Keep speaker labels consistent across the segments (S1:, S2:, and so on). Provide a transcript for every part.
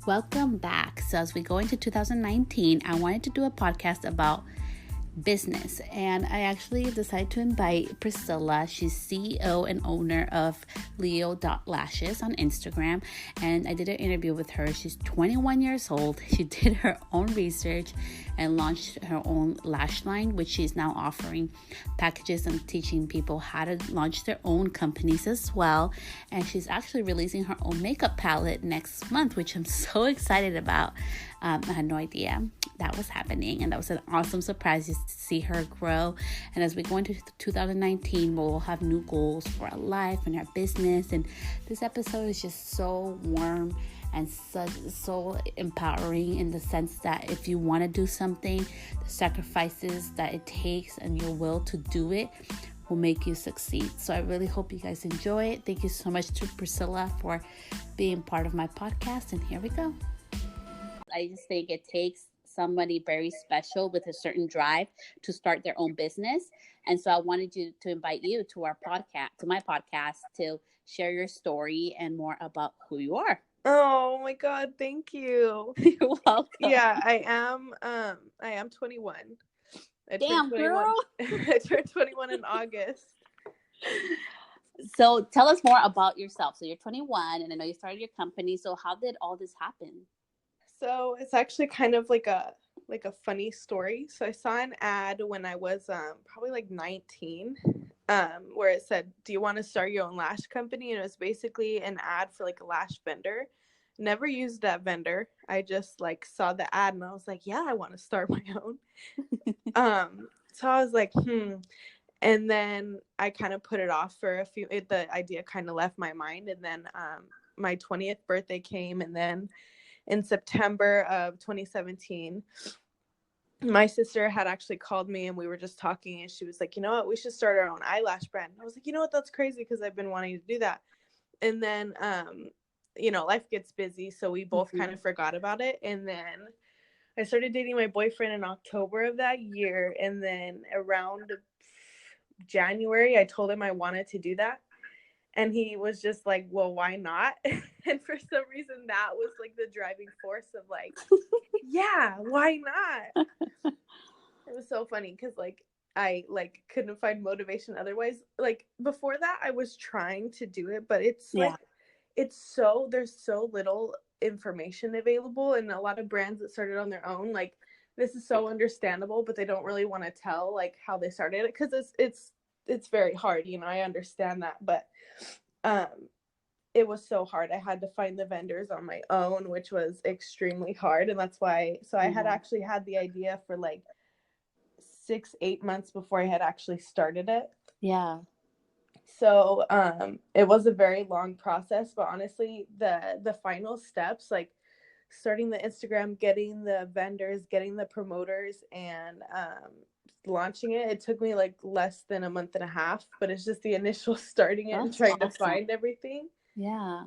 S1: Welcome back. So, as we go into 2019, I wanted to do a podcast about business, and I actually decided to invite Priscilla. She's CEO and owner of Leo.Lashes on Instagram, and I did an interview with her. She's 21 years old. She did her own research and launched her own lash line, which she's now offering packages and teaching people how to launch their own companies as well. And she's actually releasing her own makeup palette next month, which I'm so excited about. I had no idea that was happening, and that was an awesome surprise just to see her grow. And as we go into 2019, we'll have new goals for our life and our business. And this episode is just so warm and so empowering in the sense that if you want to do something, the sacrifices that it takes and your will to do it will make you succeed. So I really hope you guys enjoy it. Thank you so much to Priscilla for being part of my podcast. And here we go. I just think it takes somebody very special with a certain drive to start their own business. And so I wanted to invite you to my podcast, to share your story and more about who you are.
S2: Oh my God, thank you.
S1: You're welcome.
S2: Yeah, I am 21.
S1: Damn, girl.
S2: I turned 21 in August.
S1: So tell us more about yourself. So you're 21, and I know you started your company. So how did all this happen?
S2: So it's actually kind of like a funny story. So I saw an ad when I was probably like 19, where it said, "Do you want to start your own lash company?" And it was basically an ad for like a lash vendor. Never used that vendor. I just like saw the ad and I was like, yeah, I want to start my own. So I was like, And then I kind of put it off for the idea kind of left my mind. And then my 20th birthday came, and then in September of 2017, my sister had actually called me and we were just talking, and she was like, you know what, we should start our own eyelash brand. And I was like, you know what, that's crazy, because I've been wanting to do that. And then, life gets busy, so we both kind of forgot about it. And then I started dating my boyfriend in October of that year. And then around January, I told him I wanted to do that. And he was just like, well, why not? And for some reason, that was like the driving force of like, yeah, why not? It was so funny because like I like couldn't find motivation otherwise. Like before that, I was trying to do it, but it's like, there's so little information available, and a lot of brands that started on their own, like, this is so understandable, but they don't really want to tell like how they started it, because it's very hard, I understand that, but it was so hard. I had to find the vendors on my own, which was extremely hard. And that's why, so I had actually had the idea for like 6-8 months before I had actually started it.
S1: Yeah.
S2: So it was a very long process, but honestly, the final steps, like starting the Instagram, getting the vendors, getting the promoters, and launching it took me like less than a month and a half. But it's just the initial starting it and trying to find everything.
S1: Yeah.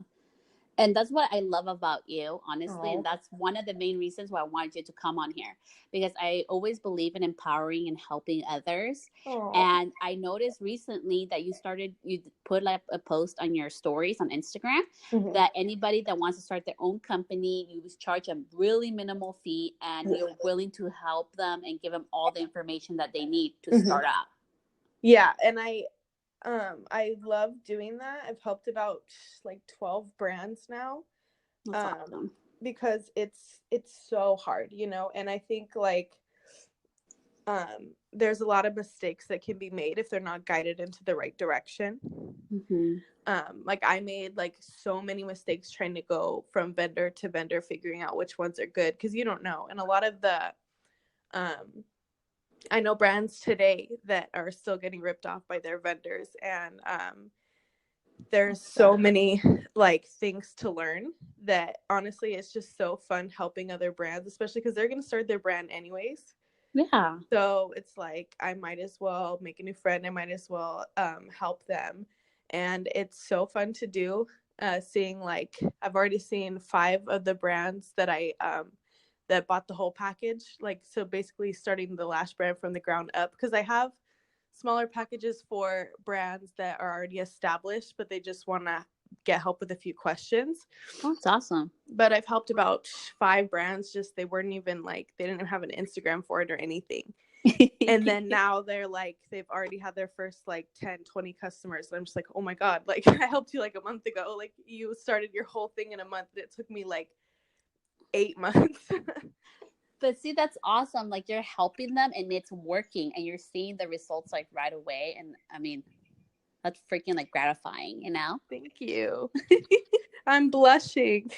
S1: And that's what I love about you, honestly. And that's one of the main reasons why I wanted you to come on here, because I always believe in empowering and helping others. And I noticed recently that you put like a post on your stories on Instagram that anybody that wants to start their own company, you charge a really minimal fee, and you're willing to help them and give them all the information that they need to start out.
S2: Yeah. And I love doing that. I've helped about like 12 brands now.
S1: That's awesome.
S2: Because it's so hard, and I think like there's a lot of mistakes that can be made if they're not guided into the right direction. Like I made like so many mistakes trying to go from vendor to vendor, figuring out which ones are good, because you don't know. And a lot of the I know brands today that are still getting ripped off by their vendors, and there's so many like things to learn that honestly it's just so fun helping other brands, especially because they're going to start their brand anyways.
S1: Yeah.
S2: So it's like I might as well make a new friend. I might as well help them, and it's so fun to do. Seeing like I've already seen 5 of the brands that I that bought the whole package. Like, so basically starting the lash brand from the ground up, because I have smaller packages for brands that are already established, but they just want to get help with a few questions.
S1: Oh, it's awesome.
S2: But I've helped about 5 brands. Just they weren't even like, they didn't have an Instagram for it or anything. And then now they're like, they've already had their first like 10, 20 customers. And I'm just like, oh my God, like I helped you like a month ago. Like you started your whole thing in a month. It took me like 8 months.
S1: But see, that's awesome. Like you're helping them and it's working and you're seeing the results like right away. And I mean, that's freaking like gratifying, you know?
S2: Thank you. I'm blushing.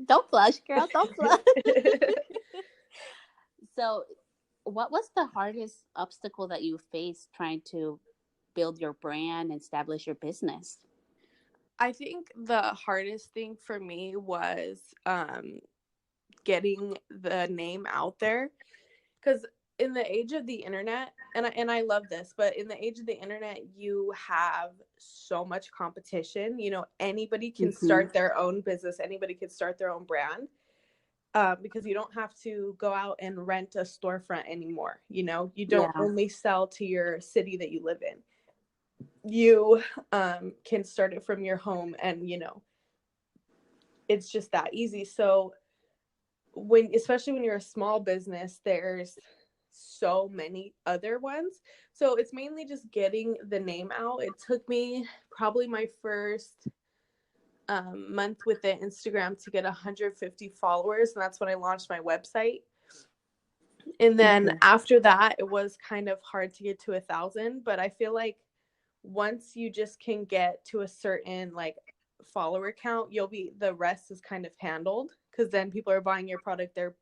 S1: Don't blush, girl. Don't blush. So, what was the hardest obstacle that you faced trying to build your brand and establish your business?
S2: I think the hardest thing for me was getting the name out there, because in the age of the internet, and I love this, but in the age of the internet, you have so much competition. You know, anybody can start their own business. Anybody can start their own brand. Because you don't have to go out and rent a storefront anymore. You know, you don't only sell to your city that you live in. You can start it from your home, and you know, it's just that easy. So especially when you're a small business, there's so many other ones. So it's mainly just getting the name out. It took me probably my first month with the Instagram to get 150 followers, and that's when I launched my website. And then after that, it was kind of hard to get to 1,000, but I feel like once you just can get to a certain like follower count, the rest is kind of handled, because then people are buying your product, they're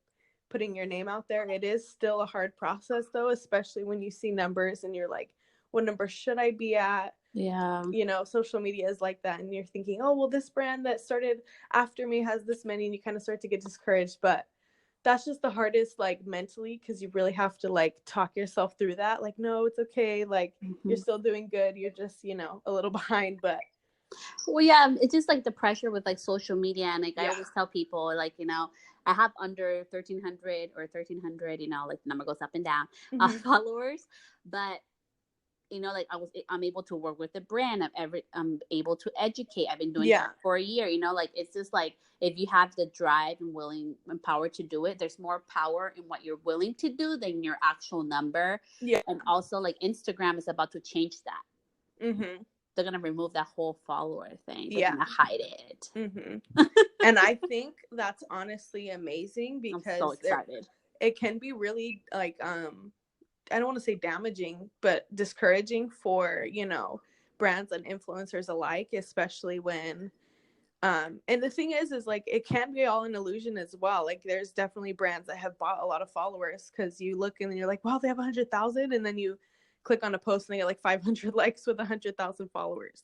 S2: putting your name out there. It is still a hard process though, especially when you see numbers and you're like, what number should I be at?
S1: Yeah.
S2: You know, social media is like that, and you're thinking, oh, well, this brand that started after me has this many, and you kind of start to get discouraged. But that's just the hardest, like mentally, because you really have to like talk yourself through that. Like, no, it's okay. Like you're still doing good. You're just, you know, a little behind. But
S1: well, yeah, it's just like the pressure with like social media. And like I always tell people, like, you know, I have under 1,300 or 1,300, you know, like the number goes up and down, followers. But you know, like I'm able to work with the brand. I'm able to educate. I've been doing it for a year, you know, like it's just like, if you have the drive and willing and power to do it, there's more power in what you're willing to do than your actual number. Yeah. And also like Instagram is about to change that. They're going to remove that whole follower thing. They're going to hide it.
S2: And I think that's honestly amazing, because
S1: I'm so excited.
S2: It can be really like, I don't want to say damaging, but discouraging for, you know, brands and influencers alike, especially when, and the thing is like, it can be all an illusion as well. Like there's definitely brands that have bought a lot of followers, because you look and you're like, wow, they have 100,000. And then you click on a post and they get like 500 likes with 100,000 followers.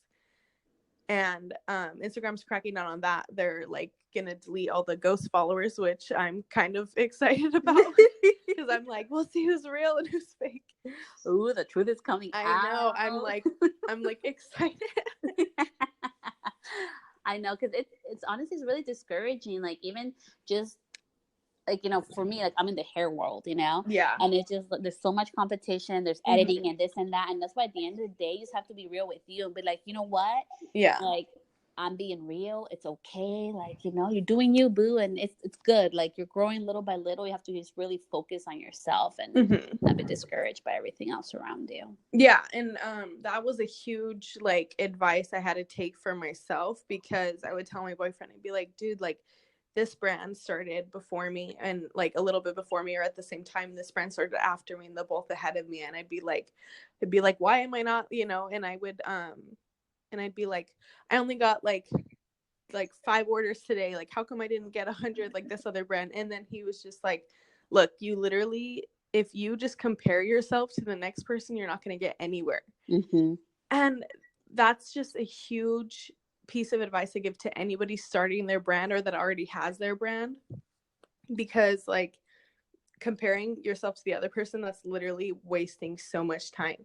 S2: And Instagram's cracking down on that. They're like gonna delete all the ghost followers, which I'm kind of excited about, because I'm like, we'll see who's real and who's fake.
S1: Ooh, the truth is coming out.
S2: I know. I'm like excited.
S1: I know, because it's honestly, it's really discouraging. Like even just like, you know, for me, like I'm in the hair world, you know?
S2: Yeah.
S1: And it's just, there's so much competition, there's editing and this and that. And that's why at the end of the day, you just have to be real with you and be like, you know what?
S2: Yeah.
S1: Like, I'm being real. It's okay. Like, you know, you're doing you, boo. And it's good. Like you're growing little by little. You have to just really focus on yourself and not be discouraged by everything else around you.
S2: Yeah. And that was a huge like advice I had to take for myself, because I would tell my boyfriend, I'd be like, dude, like, this brand started before me, and like a little bit before me, or at the same time. This brand started after me, and they're both ahead of me. And I'd be like, why am I not, you know? And I would, and I'd be like, I only got like 5 orders today. Like, how come I didn't get 100 like this other brand? And then he was just like, look, you literally, if you just compare yourself to the next person, you're not going to get anywhere. And that's just a huge piece of advice I give to anybody starting their brand or that already has their brand, because like comparing yourself to the other person, that's literally wasting so much time.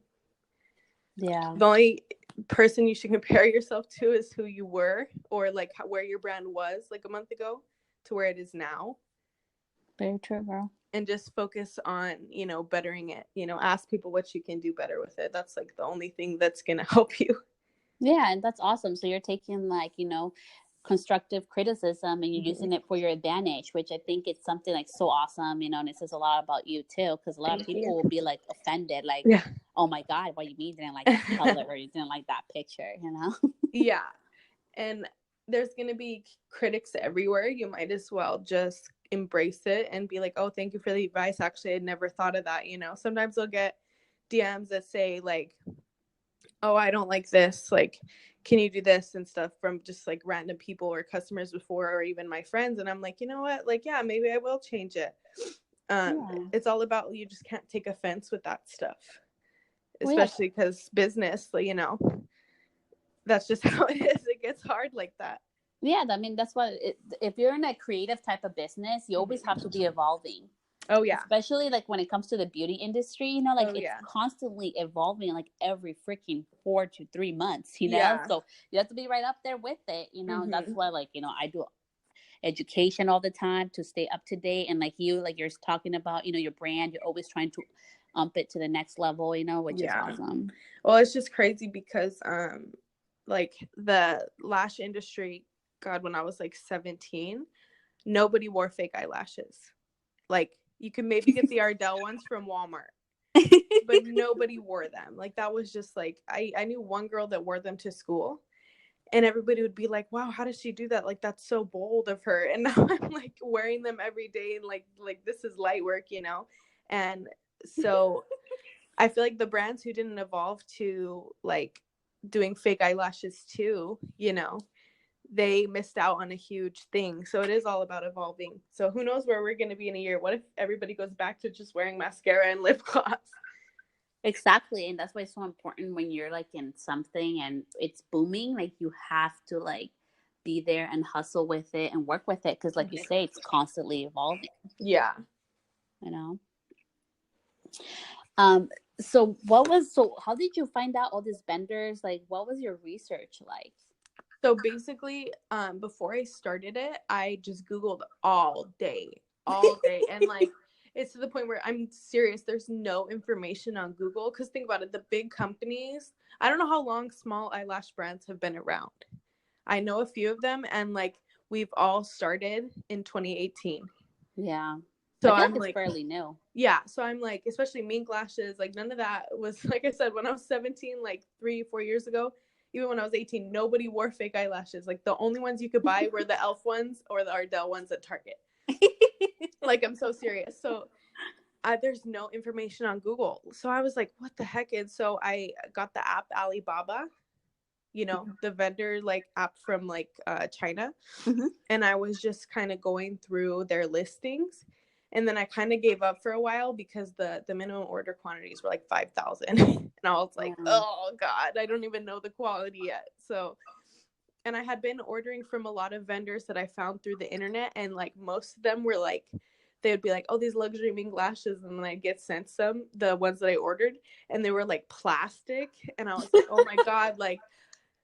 S1: Yeah.
S2: The only person you should compare yourself to is who you were, or like where your brand was like a month ago to where it is now.
S1: Very true, girl.
S2: And just focus on, you know, bettering it. You know, ask people what you can do better with it. That's like the only thing that's gonna help you.
S1: Yeah, and that's awesome. So you're taking like, constructive criticism and you're using it for your advantage, which I think it's something like so awesome, and it says a lot about you too, because a lot of
S2: Thank
S1: people
S2: you.
S1: will be like offended, like,
S2: Yeah.
S1: oh my God, what do you mean you didn't like that color or you didn't like that picture?
S2: Yeah. And there's going to be critics everywhere. You might as well just embrace it and be like, oh, thank you for the advice. Actually, I never thought of that. Sometimes I'll get DMs that say, like, oh, I don't like this. Like, can you do this and stuff from just like random people or customers before, or even my friends. And I'm like, you know what? Like, yeah, maybe I will change it.
S1: Yeah.
S2: It's all about, you just can't take offense with that stuff,
S1: Well, yeah.
S2: especially because business, that's just how it is. It gets hard like that.
S1: Yeah, I mean, that's what if you're in a creative type of business, you always have to be evolving.
S2: Oh, yeah.
S1: Especially like when it comes to the beauty industry, like
S2: Oh,
S1: it's
S2: yeah.
S1: constantly evolving, like every freaking 4 to 3 months,
S2: Yeah.
S1: so you have to be right up there with it, that's
S2: Mm-hmm.
S1: why, like, I do education all the time to stay up to date. And like you're talking about, your brand, you're always trying to ump it to the next level, which is
S2: Yeah.
S1: awesome.
S2: Well, it's just crazy because, like the lash industry, God, when I was like 17, nobody wore fake eyelashes. Like, you can maybe get the Ardell ones from Walmart, but nobody wore them. Like, that was just like, I knew one girl that wore them to school, and everybody would be like, wow, how does she do that? Like, that's so bold of her. And now I'm like wearing them every day, and like this is light work. And so I feel like the brands who didn't evolve to like doing fake eyelashes too, they missed out on a huge thing. So it is all about evolving. So who knows where we're going to be in a year? What if everybody goes back to just wearing mascara and lip gloss?
S1: Exactly. And that's why it's so important when you're like in something and it's booming, like you have to like be there and hustle with it and work with it, because like you say, it's constantly evolving.
S2: Yeah.
S1: you know um so how did you find out all these vendors? Like, what was your research like?
S2: So basically, before I started it, I just Googled all day. And like, it's to the point where I'm serious. There's no information on Google. Cause think about it. The big companies, I don't know how long small eyelash brands have been around. I know a few of them, and like, we've all started in 2018.
S1: Yeah, I
S2: So
S1: feel like
S2: I'm
S1: it's
S2: like,
S1: fairly new.
S2: yeah. So I'm like, especially mink lashes, like none of that was, like I said, when I was 17, like 3 4 years ago, even when I was 18, nobody wore fake eyelashes. Like, the only ones you could buy were the Elf ones or the Ardell ones at Target. Like, I'm so serious. So there's no information on Google. So I was like, what the heck? And so I got the app Alibaba, the vendor like app from like China.
S1: Mm-hmm.
S2: And I was just kind of going through their listings. And then I kind of gave up for a while because the minimum order quantities were like 5,000. And I was like, oh God, I don't even know the quality yet. So, and I had been ordering from a lot of vendors that I found through the internet. And like most of them were like, they would be like, oh, these luxury mink lashes. And then I'd get sent some, the ones that I ordered, and they were like plastic. And I was like, oh my God, like,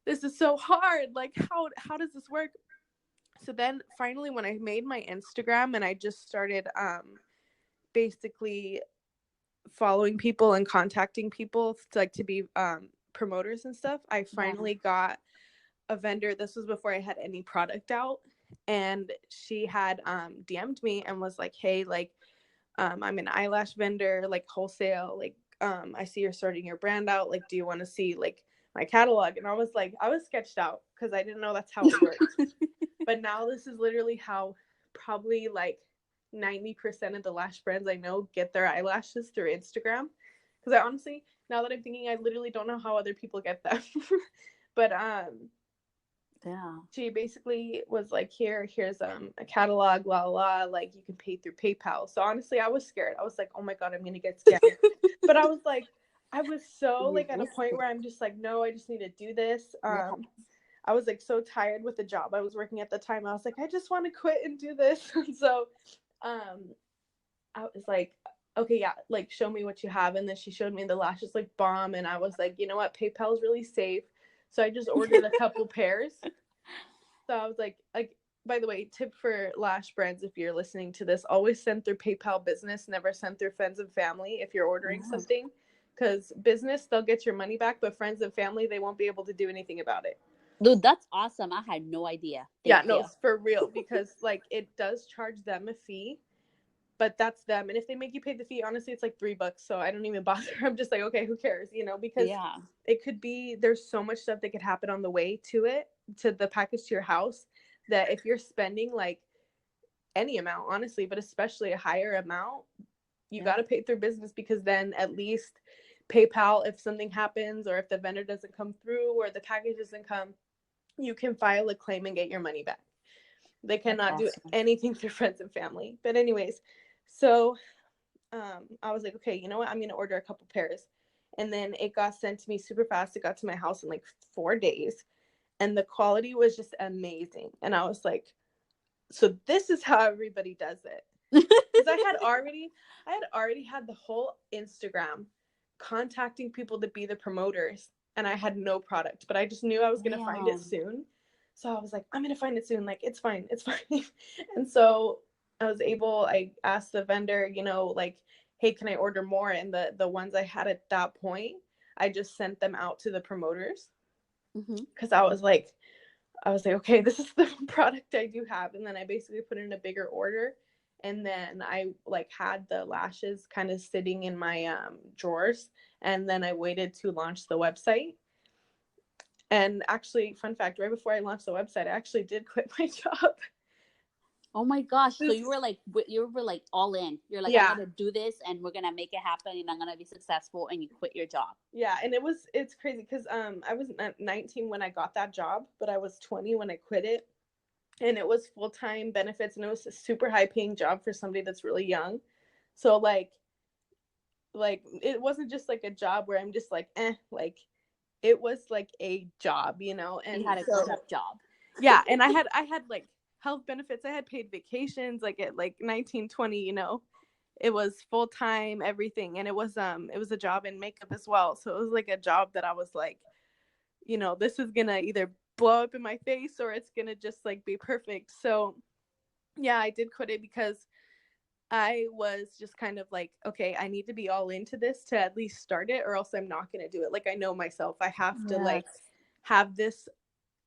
S2: this is so hard. Like, how does this work? So then finally, when I made my Instagram and I just started basically following people and contacting people to be promoters and stuff, I finally got a vendor. This was before I had any product out, and she had DM'd me and was like, hey, like, I'm an eyelash vendor, like wholesale, like I see you're starting your brand out, like, do you want to see like my catalog? And I was like, I was sketched out because I didn't know that's how it worked. But now this is literally how probably like 90% of the lash brands I know get their eyelashes through Instagram. Because I honestly, now that I'm thinking, I literally don't know how other people get them. But
S1: Yeah.
S2: she basically was like, here's a catalog, la la, like you can pay through PayPal. So honestly, I was scared. I was like, oh my God, I'm gonna get scammed. But I was like, I was so like at a point where I'm just like, no, I just need to do this. I was like so tired with the job I was working at the time. I was like, I just want to quit and do this. So I was like, okay, yeah, like show me what you have. And then she showed me the lashes like bomb. And I was like, you know what? PayPal is really safe. So I just ordered a couple pairs. So I was like, by the way, tip for lash brands, if you're listening to this, always send through PayPal Business, never send through friends and family if you're ordering something, because business, they'll get your money back, but friends and family, they won't be able to do anything about it.
S1: Dude, that's awesome. I had no idea.
S2: Yeah,
S1: Thank
S2: no,
S1: you.
S2: it's for real, because like it does charge them a fee, but that's them. And if they make you pay the fee, honestly, it's like $3. So I don't even bother. I'm just like, okay, who cares? You know, because it could be, there's so much stuff that could happen on the way to it, to the package to your house, that if you're spending like any amount, honestly, but especially a higher amount, you got to pay through business, because then at least PayPal, if something happens, or if the vendor doesn't come through, or the package doesn't come, you can file a claim and get your money back. They cannot do anything through friends and family. But anyways, so I was like, okay, you know what? I'm going to order a couple pairs. And then it got sent to me super fast. It got to my house in like 4 days. And the quality was just amazing. And I was like, so this is how everybody does it. Because I had already had the whole Instagram contacting people to be the promoters. And I had no product. But I just knew I was going to find it soon. So I was like, I'm going to find it soon. Like, it's fine. It's fine. And so I asked the vendor, you know, like, hey, can I order more? And the ones I had at that point, I just sent them out to the promoters. Because I was like, okay, this is the product I do have. And then I basically put in a bigger order. And then I like had the lashes kind of sitting in my drawers. And then I waited to launch the website. And actually, fun fact, right before I launched the website, I actually did quit my job.
S1: Oh my gosh. So you were like all in. You're like, I'm going to do this and we're going to make it happen and I'm going to be successful, and you quit your job.
S2: Yeah. And it's crazy because I was 19 when I got that job, but I was 20 when I quit it. And it was full-time benefits, and it was a super high paying job for somebody that's really young. So like it wasn't just like a job where I'm just like, like it was like a job, you know. And
S1: you had a good job.
S2: Yeah. And I had like health benefits. I had paid vacations like at like 19, 20, you know. It was full-time, everything. And it was a job in makeup as well. So it was like a job that I was like, you know, this is gonna either blow up in my face or it's gonna just like be perfect. So yeah, I did quit it because I was just kind of like, okay, I need to be all into this to at least start it, or else I'm not gonna do it. Like, I know myself, I have to like have this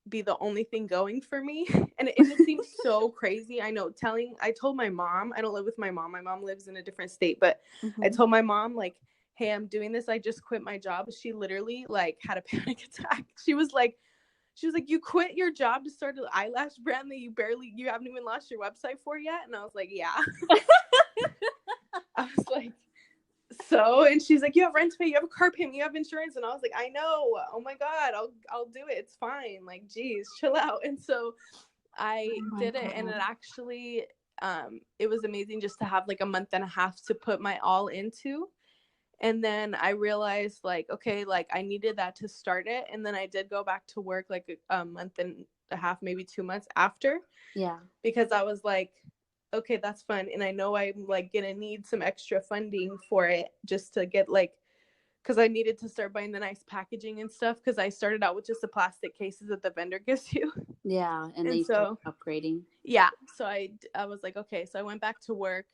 S2: be the only thing going for me. And it seems so crazy. I know. I told my mom, I don't live with my mom. My mom lives in a different state, but I told my mom, like, hey, I'm doing this. I just quit my job. She literally like had a panic attack. She was like, you quit your job to start an eyelash brand that you haven't even launched your website for yet? And I was like, yeah. I was like, so, and she's like, you have rent to pay, you have a car payment, you have insurance. And I was like, I know. Oh my God, I'll do it. It's fine. Like, geez, chill out. And so I did it. And it actually, it was amazing just to have like a month and a half to put my all into. And then I realized like, okay, like I needed that to start it. And then I did go back to work like a month and a half, maybe 2 months after.
S1: Yeah.
S2: Because I was like, okay, that's fun. And I know I'm like going to need some extra funding for it just to get like, because I needed to start buying the nice packaging and stuff. Because I started out with just the plastic cases that the vendor gives you.
S1: Yeah. And then you start upgrading.
S2: Yeah. So I was like, okay. So I went back to work.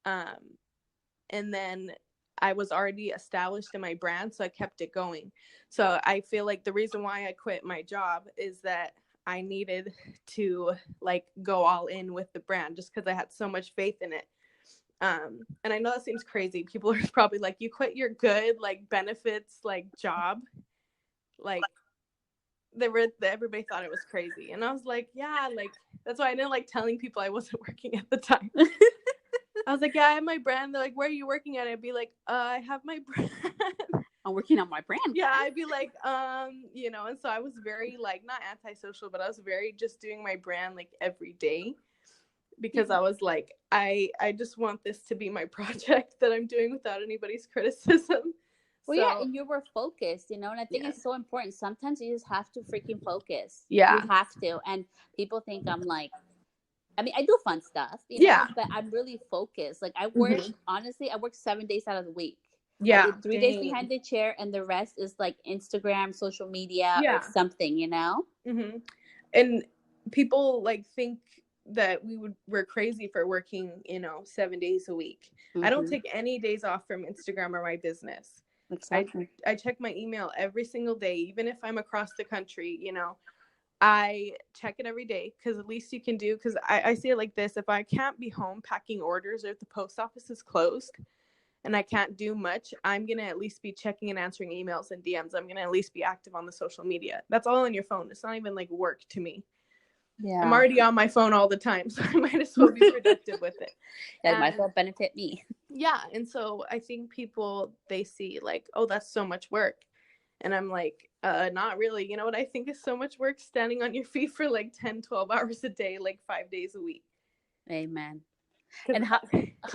S2: And then I was already established in my brand, so I kept it going. So I feel like the reason why I quit my job is that I needed to like go all in with the brand just because I had so much faith in it. And I know that seems crazy. People are probably like, you quit your good like benefits like job. Like everybody thought it was crazy. And I was like, yeah, like that's why I didn't like telling people I wasn't working at the time. I was like, yeah, I have my brand. They're like, where are you working at? I'd be like, I have my brand.
S1: I'm working on my brand.
S2: Yeah, I'd be like, you know, and so I was very like, not antisocial, but I was very just doing my brand like every day because I was like, I just want this to be my project that I'm doing without anybody's criticism.
S1: Well, yeah, and you were focused, you know, and I think it's so important. Sometimes you just have to freaking focus.
S2: Yeah.
S1: You have to. And people think I'm like, I mean, I do fun stuff, you know, but I'm really focused. Like I work, honestly, I work 7 days out of the week.
S2: Yeah.
S1: I do 3 days behind the chair and the rest is like Instagram, social media, or something, you know?
S2: Mm-hmm. And people like think that we're crazy for working, you know, 7 days a week. I don't take any days off from Instagram or my business.
S1: Exactly.
S2: I check my email every single day, even if I'm across the country, you know. I check it every day because at least you can do, because I see it like this. If I can't be home packing orders or if the post office is closed and I can't do much, I'm going to at least be checking and answering emails and DMs. I'm going to at least be active on the social media. That's all on your phone. It's not even like work to me.
S1: Yeah.
S2: I'm already on my phone all the time, so I might as well be productive with it.
S1: That might as well benefit me.
S2: Yeah. And so I think people, they see like, oh, that's so much work. And I'm like, not really. You know what I think is so much work? Standing on your feet for like 10, 12 hours a day, like 5 days a week.
S1: Amen. And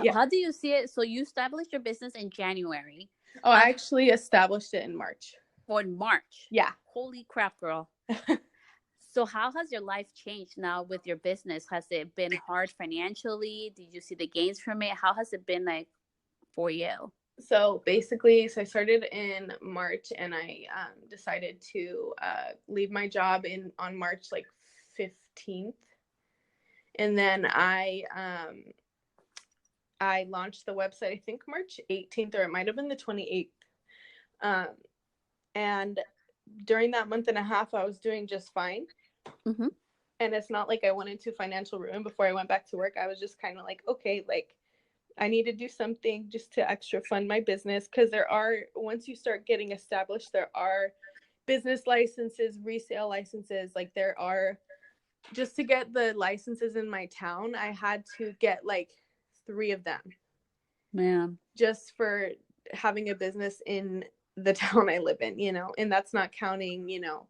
S2: Yeah.
S1: how do you see it? So you established your business in January.
S2: Oh, I actually established it in March.
S1: Or in March.
S2: Yeah.
S1: Holy crap, girl. So how has your life changed now with your business? Has it been hard financially? Did you see the gains from it? How has it been like for you?
S2: So basically, I started in March, and I decided to leave my job on March like 15th. And then I launched the website, I think March 18th, or it might have been the 28th. And during that month and a half, I was doing just fine.
S1: Mm-hmm.
S2: And it's not like I went into financial ruin before I went back to work. I was just kind of like, okay, like I need to do something just to extra fund my business. Because once you start getting established, there are business licenses, resale licenses. Like there are, just to get the licenses in my town, I had to get like 3 of them.
S1: Man.
S2: Just for having a business in the town I live in, you know, and that's not counting, you know,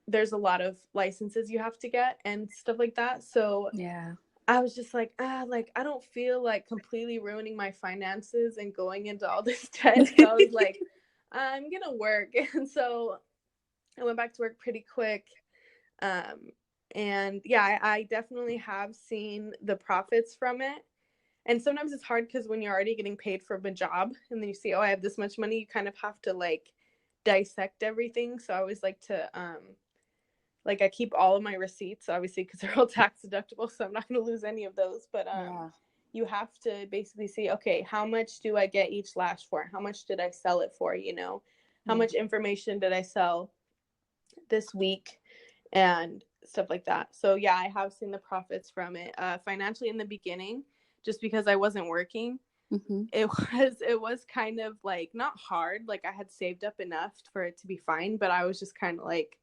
S2: there's a lot of licenses you have to get and stuff like that. So
S1: yeah,
S2: I was just like, like, I don't feel like completely ruining my finances and going into all this debt. So I was like, I'm going to work. And so I went back to work pretty quick. And yeah, I definitely have seen the profits from it. And sometimes it's hard because when you're already getting paid for a job and then you see, oh, I have this much money, you kind of have to like dissect everything. So I always like to, like I keep all of my receipts, obviously, because they're all tax deductible. So I'm not going to lose any of those. But you have to basically see, okay, how much do I get each lash for? How much did I sell it for? You know, how much information did I sell this week and stuff like that. So yeah, I have seen the profits from it financially in the beginning. Just because I wasn't working, it was kind of like not hard. Like I had saved up enough for it to be fine, but I was just kind of like,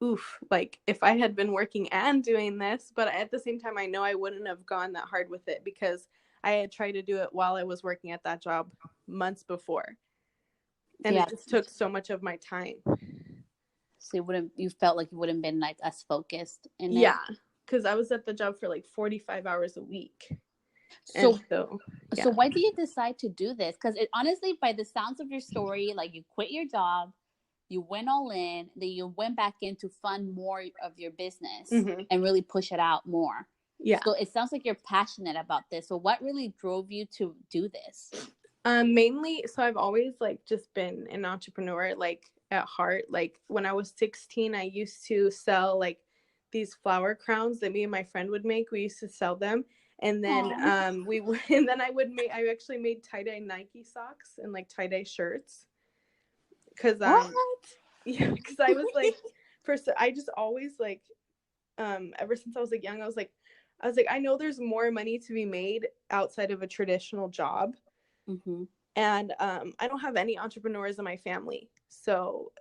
S2: oof, like if I had been working and doing this, but at the same time, I know I wouldn't have gone that hard with it because I had tried to do it while I was working at that job months before. And it just took so much of my time.
S1: So you felt like you wouldn't been like as focused in it?
S2: Yeah, because I was at the job for like 45 hours a week. So
S1: why did you decide to do this? Because honestly, by the sounds of your story, like you quit your job, you went all in, then you went back in to fund more of your business and really push it out more. Yeah. So it sounds like you're passionate about this. So what really drove you to do this?
S2: Mainly, so I've always like just been an entrepreneur, like at heart. Like when I was 16, I used to sell like these flower crowns that me and my friend would make. We used to sell them. And then I actually made tie-dye Nike socks and like tie-dye shirts. Cause because I was like, first I just always like, ever since I was like young, I was like, I know there's more money to be made outside of a traditional job. And I don't have any entrepreneurs in my family. So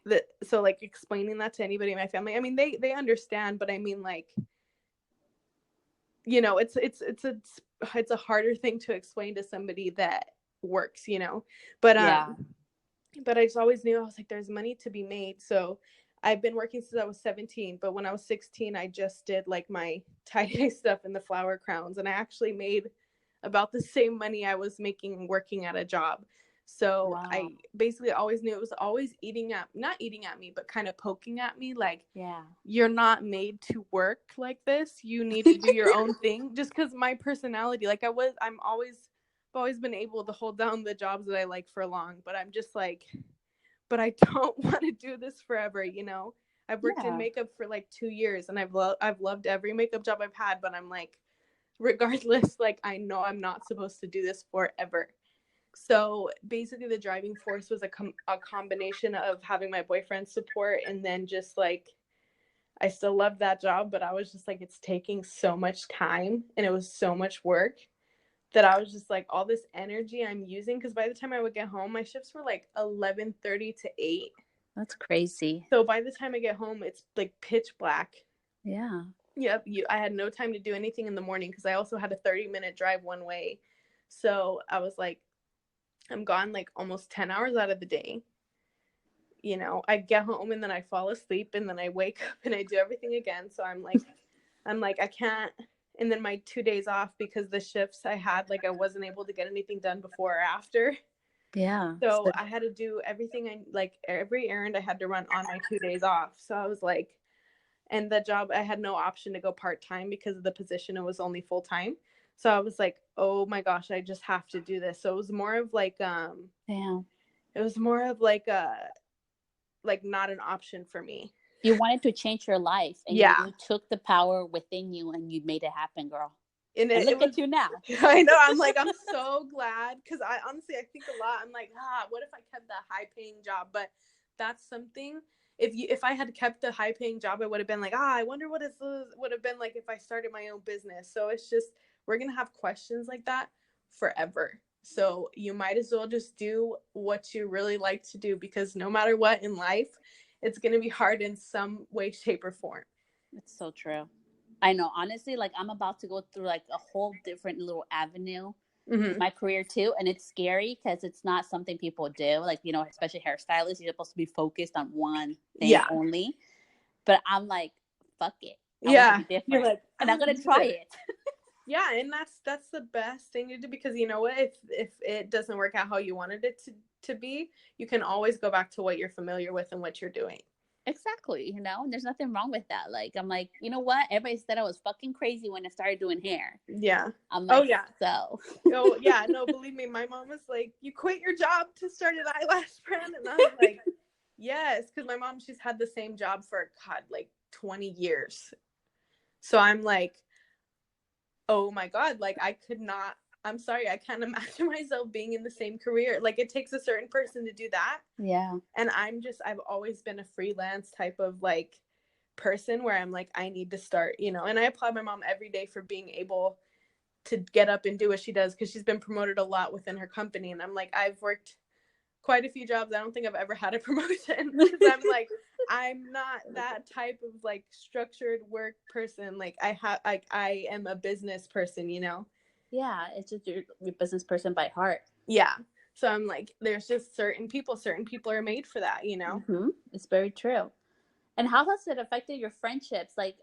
S2: like explaining that to anybody in my family, I mean, they understand, but I mean, like, you know, it's a harder thing to explain to somebody that works, you know, but I just always knew, I was like, there's money to be made. So I've been working since I was 17, but when I was 16, I just did like my tie-dye stuff and the flower crowns. And I actually made about the same money I was making working at a job. So I basically always knew it was always not eating at me, but kind of poking at me. Like, you're not made to work like this. You need to do your own thing. Just because my personality, like I've always been able to hold down the jobs that I like for long, but I'm just like, but I don't want to do this forever. You know, I've worked in makeup for like 2 years and I've loved every makeup job I've had, but I'm like, regardless, like I know I'm not supposed to do this forever. So basically the driving force was a combination of having my boyfriend's support, and then just like I still loved that job, but I was just like, it's taking so much time and it was so much work that I was just like, all this energy I'm using, because by the time I would get home, my shifts were like 11:30 to 8.
S1: That's crazy.
S2: So by the time I get home, it's like pitch black.
S1: Yeah.
S2: Yep, I had no time to do anything in the morning because I also had a 30-minute drive one way. So I was like, I'm gone like almost 10 hours out of the day. You know, I get home and then I fall asleep and then I wake up and I do everything again. So I'm like, I can't. And then my 2 days off, because the shifts I had, like I wasn't able to get anything done before or after.
S1: Yeah.
S2: So I had to do everything, like every errand I had to run on my 2 days off. So I was like, and the job, I had no option to go part-time because of the position. It was only full-time. So I was like, oh my gosh, I just have to do this. So it was more of like,
S1: Damn.
S2: it was more of like not an option for me.
S1: You wanted to change your life, and
S2: Yeah.
S1: you took the power within you and you made it happen, girl.
S2: And
S1: look at you now.
S2: I know. I'm like, I'm so glad, because I honestly, I think a lot. I'm like, what if I kept that high paying job? But that's something. If I had kept the high paying job, I would have been like, I wonder what it would have been like if I started my own business. So it's just, we're gonna have questions like that forever. So you might as well just do what you really like to do, because no matter what in life, it's gonna be hard in some way, shape, or form.
S1: It's so true. I know, honestly, like I'm about to go through like a whole different little avenue in my career too. And it's scary because it's not something people do. Like, you know, especially hairstylists, you're supposed to be focused on one thing only. But I'm like, fuck it. I want to be different. You're like, and I'm going to try it.
S2: Yeah, and that's the best thing to do, because you know what? If it doesn't work out how you wanted it to be, you can always go back to what you're familiar with and what you're doing.
S1: Exactly, you know, and there's nothing wrong with that. Like, I'm like, you know what? Everybody said I was fucking crazy when I started doing hair.
S2: Yeah.
S1: I'm like,
S2: oh yeah.
S1: So.
S2: Oh yeah, no, believe me, my mom was like, you quit your job to start an eyelash brand, and I was like, yes, because my mom, she's had the same job for like 20 years. So I'm like, oh my God, like I could not. I'm sorry, I can't imagine myself being in the same career. Like, it takes a certain person to do that.
S1: Yeah.
S2: And I've always been a freelance type of like person where I'm like, I need to start, you know, and I applaud my mom every day for being able to get up and do what she does, because she's been promoted a lot within her company. And I'm like, I've worked quite a few jobs. I don't think I've ever had a promotion, because I'm like, I'm not that type of like structured work person. Like I am a business person, you know?
S1: Yeah, it's just you're a business person by heart.
S2: Yeah. So I'm like, there's just certain people are made for that, you know?
S1: Mm-hmm. It's very true. And how has it affected your friendships? Like,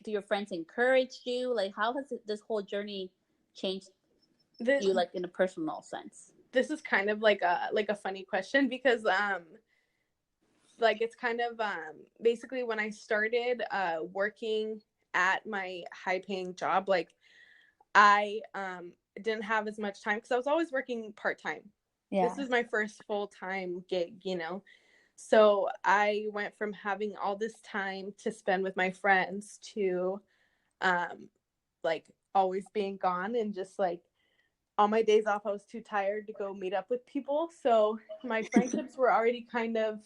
S1: do your friends encourage you? Like, how has this whole journey changed you, like, in a personal sense?
S2: This is kind of like a funny question, because like it's kind of basically when I started working at my high paying job, like I didn't have as much time, because I was always working part-time. Yeah. This is my first full-time gig, you know? So I went from having all this time to spend with my friends to like always being gone, and just like on my days off, I was too tired to go meet up with people. So my friendships were already kind of,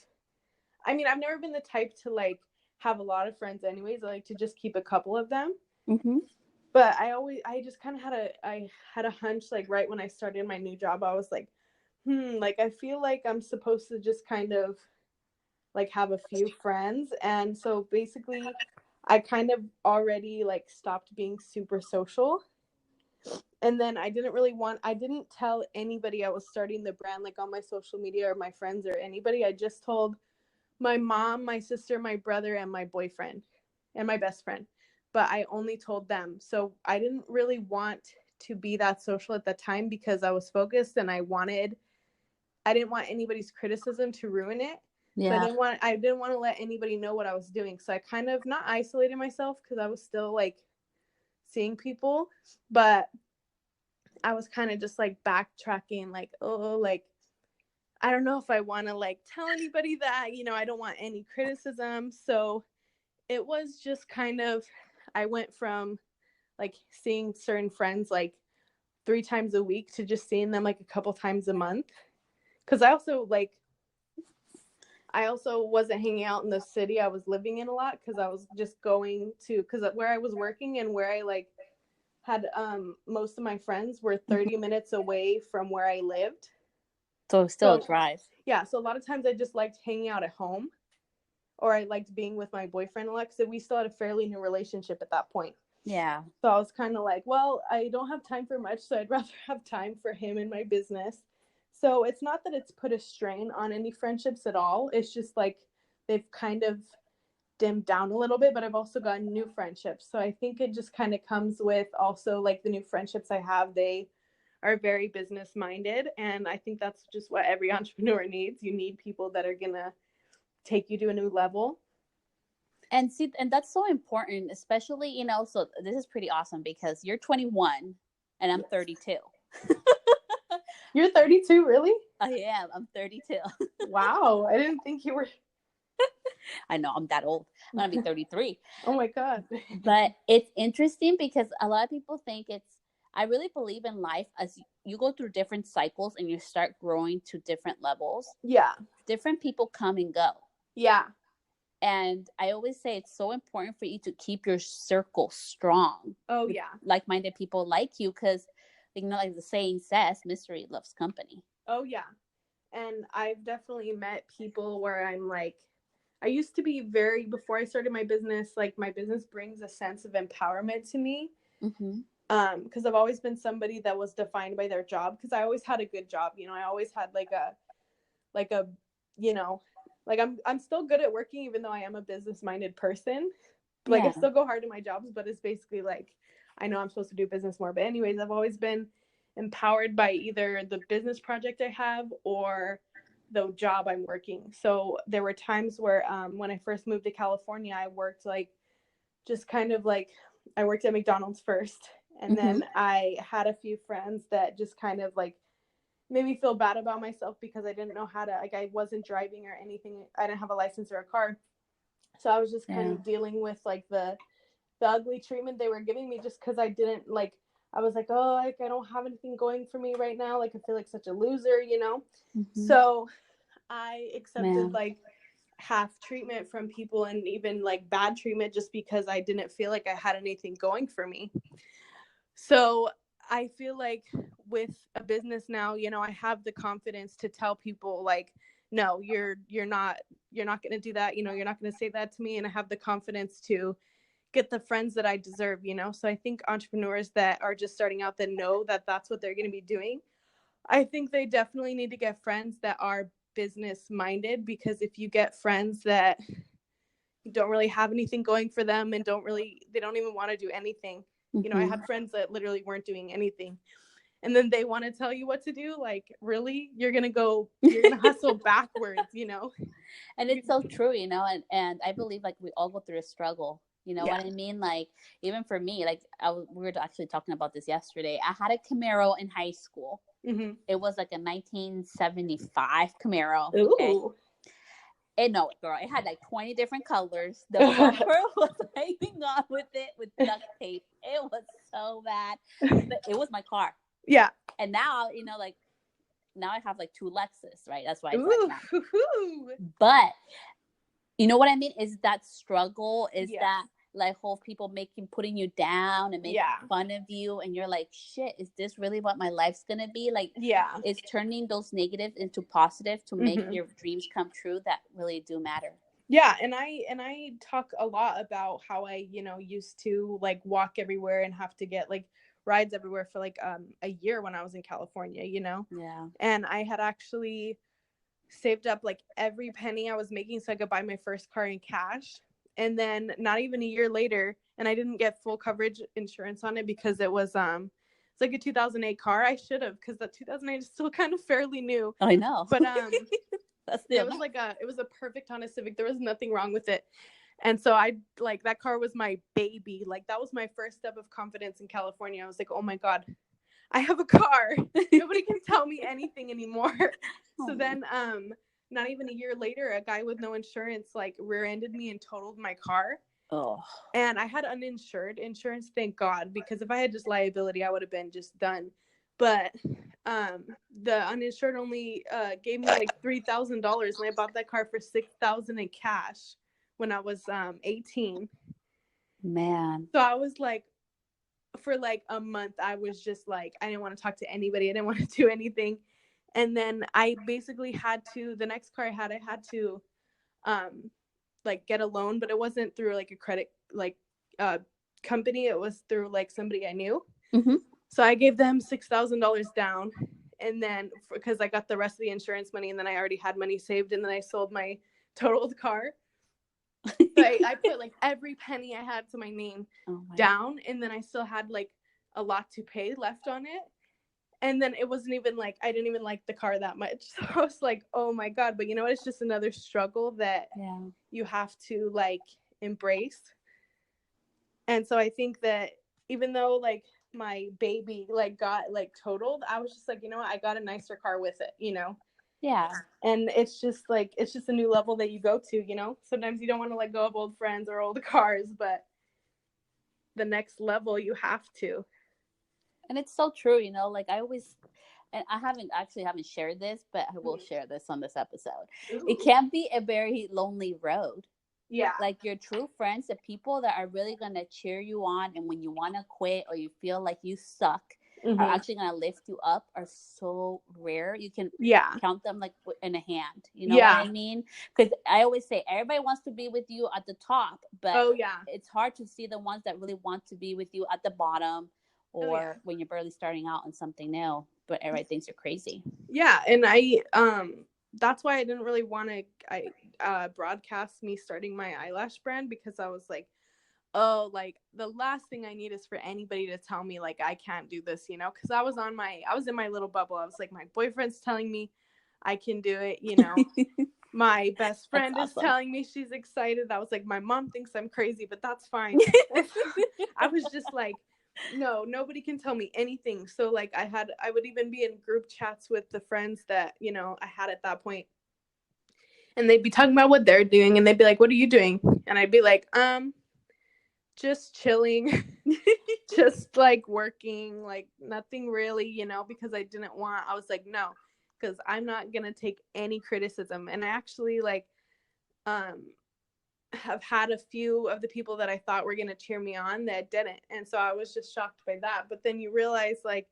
S2: I mean, I've never been the type to like have a lot of friends anyways. I like to just keep a couple of them. Mm-hmm. But I just kind of had a hunch, like right when I started my new job, I was like, like I feel like I'm supposed to just kind of like have a few friends. And so basically I kind of already like stopped being super social. And then I didn't tell anybody I was starting the brand, like on my social media or my friends or anybody. I just told my mom, my sister, my brother, and my boyfriend and my best friend. But I only told them. So I didn't really want to be that social at the time, because I was focused and I didn't want anybody's criticism to ruin it. Yeah. So I didn't want to let anybody know what I was doing. So I kind of not isolated myself, because I was still like seeing people, but I was kind of just like backtracking, like, oh, like, I don't know if I want to like tell anybody that, you know, I don't want any criticism. So it was just kind of, I went from like seeing certain friends like 3 times a week to just seeing them like a couple times a month. Because I also wasn't hanging out in the city I was living in a lot, because I was just going to, because where I was working and where I like had most of my friends were 30 minutes away from where I lived.
S1: So still a drive.
S2: Yeah, so a lot of times I just liked hanging out at home, or I liked being with my boyfriend a lot, because we still had a fairly new relationship at that point.
S1: Yeah.
S2: So I was kind of like, well, I don't have time for much, so I'd rather have time for him and my business. So it's not that it's put a strain on any friendships at all. It's just like they've kind of dimmed down a little bit, but I've also gotten new friendships. So I think it just kind of comes with also like the new friendships I have. They are very business minded. And I think that's just what every entrepreneur needs. You need people that are going to take you to a new level.
S1: And see, and that's so important, especially, you know, so this is pretty awesome because you're 21 and I'm 32.
S2: You're 32, really?
S1: I am. I'm 32.
S2: Wow. I didn't think you were.
S1: I know, I'm that old. I'm going to be 33.
S2: Oh my God.
S1: But it's interesting because a lot of people think I really believe in life as you go through different cycles and you start growing to different levels.
S2: Yeah.
S1: Different people come and go.
S2: Yeah.
S1: And I always say it's so important for you to keep your circle strong.
S2: Oh, yeah.
S1: Like-minded people like you, because, you know, like the saying says, mystery loves company.
S2: Oh, yeah. And I've definitely met people where I'm like, I used to be before I started my business, like my business brings a sense of empowerment to me.
S1: Mm-hmm.
S2: Because I've always been somebody that was defined by their job, because I always had a good job. You know, I always had like a, you know, like I'm still good at working, even though I am a business-minded person. Like I still go hard in my jobs, but it's basically like, I know I'm supposed to do business more. But anyways, I've always been empowered by either the business project I have or the job I'm working. So there were times where when I first moved to California, I worked like just kind of like, I worked at McDonald's first. And then I had a few friends that just kind of like made me feel bad about myself because I didn't know how to, like, I wasn't driving or anything. I didn't have a license or a car. So I was just kind of dealing with like the ugly treatment they were giving me, just because I didn't like, I was like, oh, like I don't have anything going for me right now. Like I feel like such a loser, you know? So I accepted like half treatment from people, and even like bad treatment, just because I didn't feel like I had anything going for me. So I feel like with a business now, you know, I have the confidence to tell people like, no, you're not going to do that. You know, you're not going to say that to me. And I have the confidence to get the friends that I deserve, you know? So I think entrepreneurs that are just starting out that know that that's what they're going to be doing, I think they definitely need to get friends that are business minded, because if you get friends that don't really have anything going for them and they don't even want to do anything. You know, I had friends that literally weren't doing anything, and then they want to tell you what to do. Like, really? You're going to hustle backwards, you know?
S1: And it's so true, you know, and I believe like we all go through a struggle. You know what I mean? Like, even for me, like we were actually talking about this yesterday. I had a Camaro in high school. It was like a 1975 Camaro. Okay.
S2: Ooh.
S1: And no, girl, it had like 20 different colors. The bumper was hanging on with it with duct tape. It was so bad. But it was my car.
S2: Yeah.
S1: And now, you know, like, now I have like 2 Lexus, right? That's why it's like that. But you know what I mean? Is that struggle? Is that like whole people putting you down and making fun of you, and you're like, shit, is this really what my life's gonna be? Like, it's turning those negatives into positive to make your dreams come true that really do matter.
S2: Yeah, and I talk a lot about how I, you know, used to like walk everywhere and have to get like rides everywhere for like a year when I was in California, you know?
S1: Yeah.
S2: And I had actually saved up like every penny I was making so I could buy my first car in cash. And then not even a year later, and I didn't get full coverage insurance on it because it was it's like a 2008 car. I should have, because the 2008 is still kind of fairly new.
S1: I know.
S2: But
S1: it
S2: was a perfect Honda Civic. There was nothing wrong with it. And so I like, that car was my baby. Like, that was my first step of confidence in California. I was like, oh my God, I have a car. Nobody can tell me anything anymore. So then, not even a year later, a guy with no insurance like rear-ended me and totaled my car.
S1: Oh.
S2: And I had uninsured insurance, thank God, because if I had just liability, I would have been just done. but the uninsured only gave me like $3,000, and I bought that car for $6,000 in cash when I was 18.
S1: Man.
S2: So I was like, for like a month, I was just like, I didn't want to talk to anybody. I didn't want to do anything. And then I basically had to, the next car I had to like get a loan, but it wasn't through like a credit like company. It was through like somebody I knew.
S1: Mm-hmm.
S2: So I gave them $6,000 down, and then because I got the rest of the insurance money, and then I already had money saved, and then I sold my totaled car. So I put like every penny I had to my name down, and then I still had like a lot to pay left on it. And then it wasn't even like, I didn't even like the car that much. So I was like, oh my God. But you know what? It's just another struggle that you have to like embrace. And so I think that even though like my baby like got like totaled, I was just like, you know what? I got a nicer car with it, you know?
S1: Yeah.
S2: And it's just like, it's just a new level that you go to, you know? Sometimes you don't want to let go of old friends or old cars, but the next level you have to.
S1: And it's so true, you know, like I always, and I haven't shared this, but I will share this on this episode. Ooh. It can be a very lonely road.
S2: Yeah.
S1: Like your true friends, the people that are really going to cheer you on, and when you want to quit or you feel like you suck, are actually going to lift you up, are so rare. You can count them like in a hand. You know what I mean? Because I always say everybody wants to be with you at the top, but it's hard to see the ones that really want to be with you at the bottom, or when you're barely starting out in something new, but everybody thinks you're crazy.
S2: Yeah, and that's why I didn't really want to broadcast me starting my eyelash brand, because I was like, oh, like the last thing I need is for anybody to tell me like I can't do this, you know, because I was in my little bubble. I was like, my boyfriend's telling me I can do it, you know. My best friend is telling me she's excited. I was like, my mom thinks I'm crazy, but that's fine. I was just like, no, nobody can tell me anything. So like I would even be in group chats with the friends that, you know, I had at that point. And they'd be talking about what they're doing, and they'd be like, what are you doing? And I'd be like, just chilling, just like working, like nothing really, you know, because I was like, no, because I'm not going to take any criticism. And I actually like, have had a few of the people that I thought were going to cheer me on that didn't. And so I was just shocked by that. But then you realize like,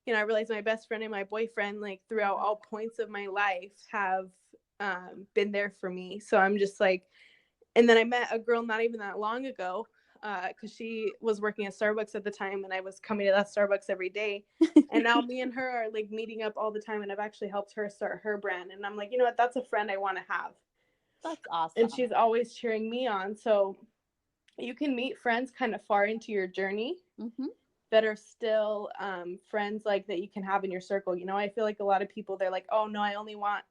S2: you know, I realized my best friend and my boyfriend, like throughout all points of my life, have been there for me. So I'm just like, and then I met a girl not even that long ago, because she was working at Starbucks at the time, and I was coming to that Starbucks every day. And now me and her are like meeting up all the time, and I've actually helped her start her brand. And I'm like, you know what? That's a friend I want to have.
S1: That's awesome.
S2: And she's always cheering me on. So you can meet friends kind of far into your journey that are still friends like that you can have in your circle. You know, I feel like a lot of people, they're like, oh no, I only want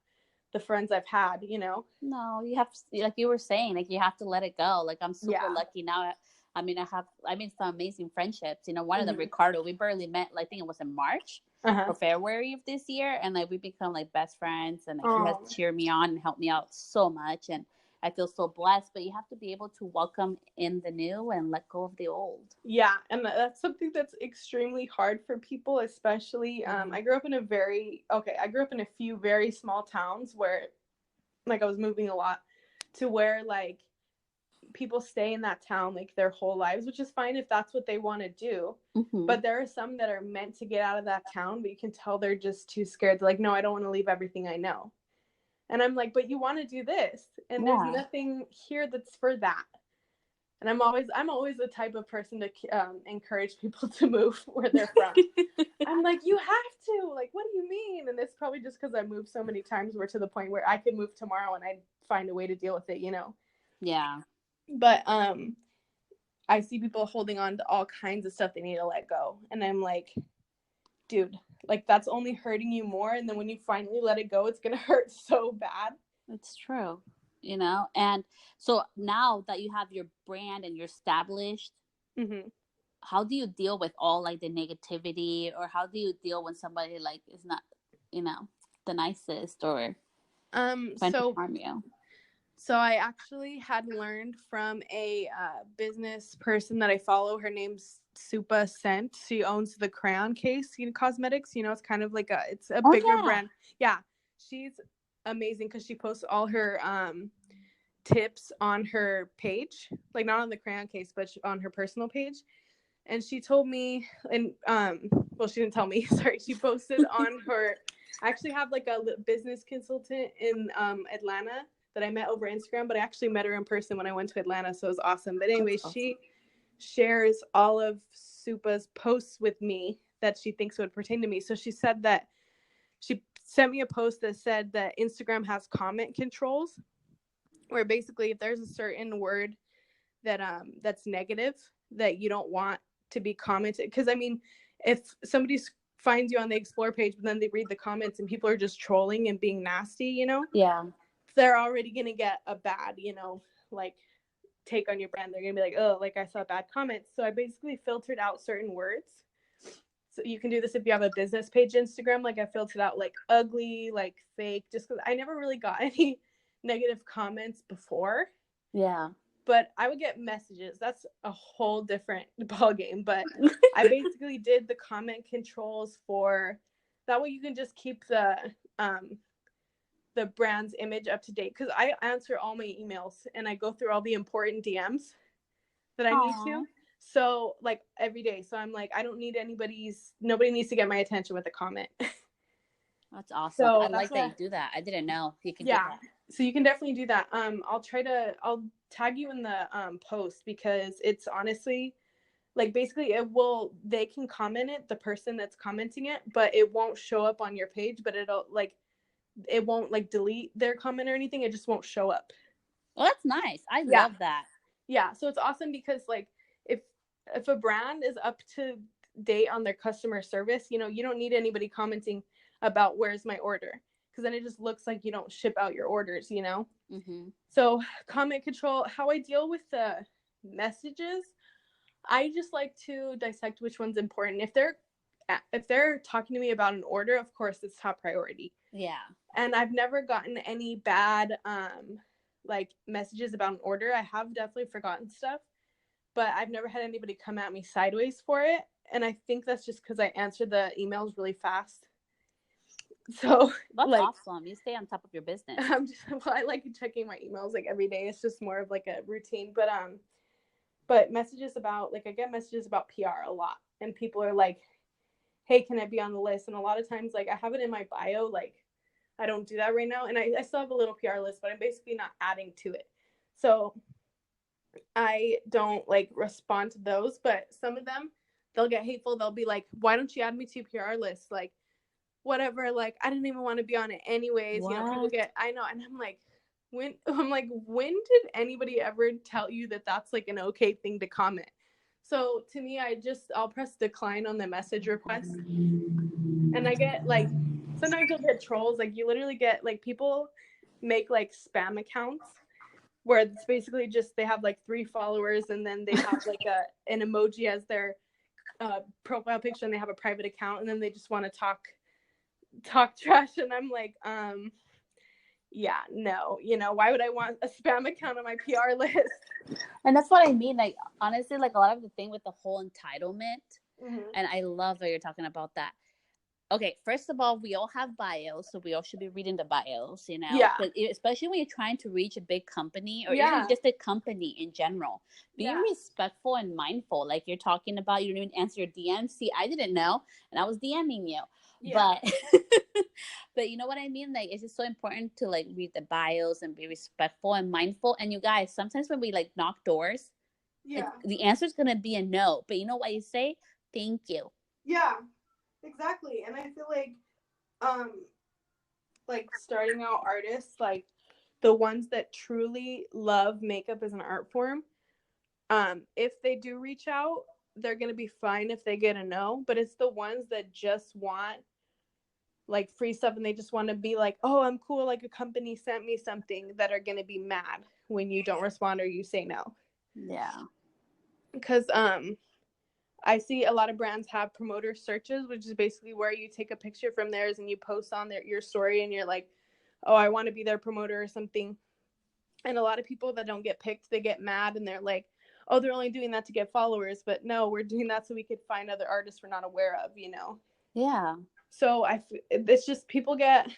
S2: the friends I've had, you know?
S1: No, you have to, like you were saying, like you have to let it go. Like I'm super lucky now. I mean, I made some amazing friendships. You know, one of them, Ricardo, we barely met, like, I think it was in March or February of this year. And like, we become like best friends, and like, he has cheered me on and helped me out so much. And I feel so blessed, but you have to be able to welcome in the new and let go of the old.
S2: Yeah. And that's something that's extremely hard for people, especially, I grew up in a few very small towns where like I was moving a lot, to where like people stay in that town like their whole lives, which is fine if that's what they want to do. But there are some that are meant to get out of that town, but you can tell they're just too scared. They're like, no, I don't want to leave everything I know. And I'm like, but you want to do this, and there's nothing here that's for that. And I'm always the type of person to encourage people to move where they're from. I'm like, you have to. Like, what do you mean? And it's probably just because I moved so many times, we're to the point where I could move tomorrow and I'd find a way to deal with it, you know?
S1: Yeah.
S2: But I see people holding on to all kinds of stuff they need to let go. And I'm like, dude, like that's only hurting you more. And then when you finally let it go, it's going to hurt so bad.
S1: It's true. You know, and so now that you have your brand and you're established, how do you deal with all like the negativity, or how do you deal when somebody like is not, you know, the nicest or trying to harm you?
S2: So I actually had learned from a business person that I follow. Her name's Supa Scent. She owns the Crayon Case Cosmetics. It's kind of like it's a bigger brand. Yeah, she's amazing because she posts all her tips on her page, like not on the Crayon Case, but on her personal page. And she told me, and well, she didn't tell me. Sorry, she posted on her. I actually have like a business consultant in Atlanta that I met over Instagram, but I actually met her in person when I went to Atlanta, so it was awesome. But anyway,
S1: awesome.
S2: She shares all of Supa's posts with me that she thinks would pertain to me. So she said that she sent me a post that said that Instagram has comment controls, where basically if there's a certain word that that's negative that you don't want to be commented, because I mean, if somebody finds you on the explore page but then they read the comments and people are just trolling and being nasty,
S1: Yeah.
S2: they're already gonna get a bad like take on your brand. They're gonna be like, oh, like I saw bad comments. So I basically filtered out certain words. So you can do this if you have a business page Instagram. Like I filtered out like ugly, like fake, just because I never really got any negative comments before.
S1: Yeah.
S2: But I would get messages. That's a whole different ballgame. But I basically did the comment controls for that way you can just keep the brand's image up to date. Because I answer all my emails and I go through all the important DMs that I need to. So like every day. So I'm like, I don't need nobody needs to get my attention with a comment.
S1: That's awesome.
S2: So
S1: I like that you do that. I didn't know you could do that.
S2: So you can definitely do that. I'll tag you in the post, because it's honestly like basically they can comment it, the person that's commenting it, but it won't show up on your page, but it won't like delete their comment or anything. It just won't show up.
S1: Well, that's nice. I love that.
S2: Yeah. So it's awesome because like if a brand is up to date on their customer service, you don't need anybody commenting about where's my order, because then it just looks like you don't ship out your orders,
S1: Mm-hmm.
S2: So comment control, how I deal with the messages, I just like to dissect which one's important. If they're talking to me about an order, of course it's top priority.
S1: Yeah.
S2: And I've never gotten any bad like messages about an order. I have definitely forgotten stuff, but I've never had anybody come at me sideways for it. And I think that's just because I answer the emails really fast. So
S1: that's like awesome. You stay on top of your business.
S2: I like checking my emails like every day. It's just more of like a routine. But messages about, like, I get messages about PR a lot, and people are like, hey, can I be on the list? And a lot of times, like, I have it in my bio, like, I don't do that right now. And I still have a little PR list, but I'm basically not adding to it. So I don't like respond to those, but some of them, they'll get hateful. They'll be like, why don't you add me to your PR list? Like, whatever. Like, I didn't even want to be on it anyways. What? People I know. And I'm like, when did anybody ever tell you that that's like an okay thing to comment? So to me, I'll press decline on the message request. And I get like, sometimes you'll get trolls. Like you literally get like people make like spam accounts where it's basically just, they have like 3 followers and then they have like an emoji as their profile picture, and they have a private account, and then they just want to talk trash. And I'm like, yeah, no, why would I want a spam account on my PR list?
S1: And that's what I mean. Like, honestly, like a lot of the thing with the whole entitlement, and I love that you're talking about that. Okay, first of all, we all have bios, so we all should be reading the bios,
S2: Yeah.
S1: Especially when you're trying to reach a big company or even just a company in general. Be respectful and mindful. Like you're talking about, you didn't even answer your DMs. See, I didn't know, and I was DMing you. Yeah. But you know what I mean? Like, it's just so important to like read the bios and be respectful and mindful. And you guys, sometimes when we like knock doors, the answer is going to be a no. But you know what you say? Thank you.
S2: Yeah. Exactly. And I feel like starting out artists, like the ones that truly love makeup as an art form, if they do reach out, they're going to be fine if they get a no. But it's the ones that just want like free stuff and they just want to be like, oh, I'm cool, like a company sent me something, that are going to be mad when you don't respond or you say no.
S1: Yeah.
S2: Because I see a lot of brands have promoter searches, which is basically where you take a picture from theirs and you post on your story and you're like, oh, I want to be their promoter or something. And a lot of people that don't get picked, they get mad and they're like, oh, they're only doing that to get followers. But no, we're doing that so we could find other artists we're not aware of, you know?
S1: Yeah.
S2: So it's just people get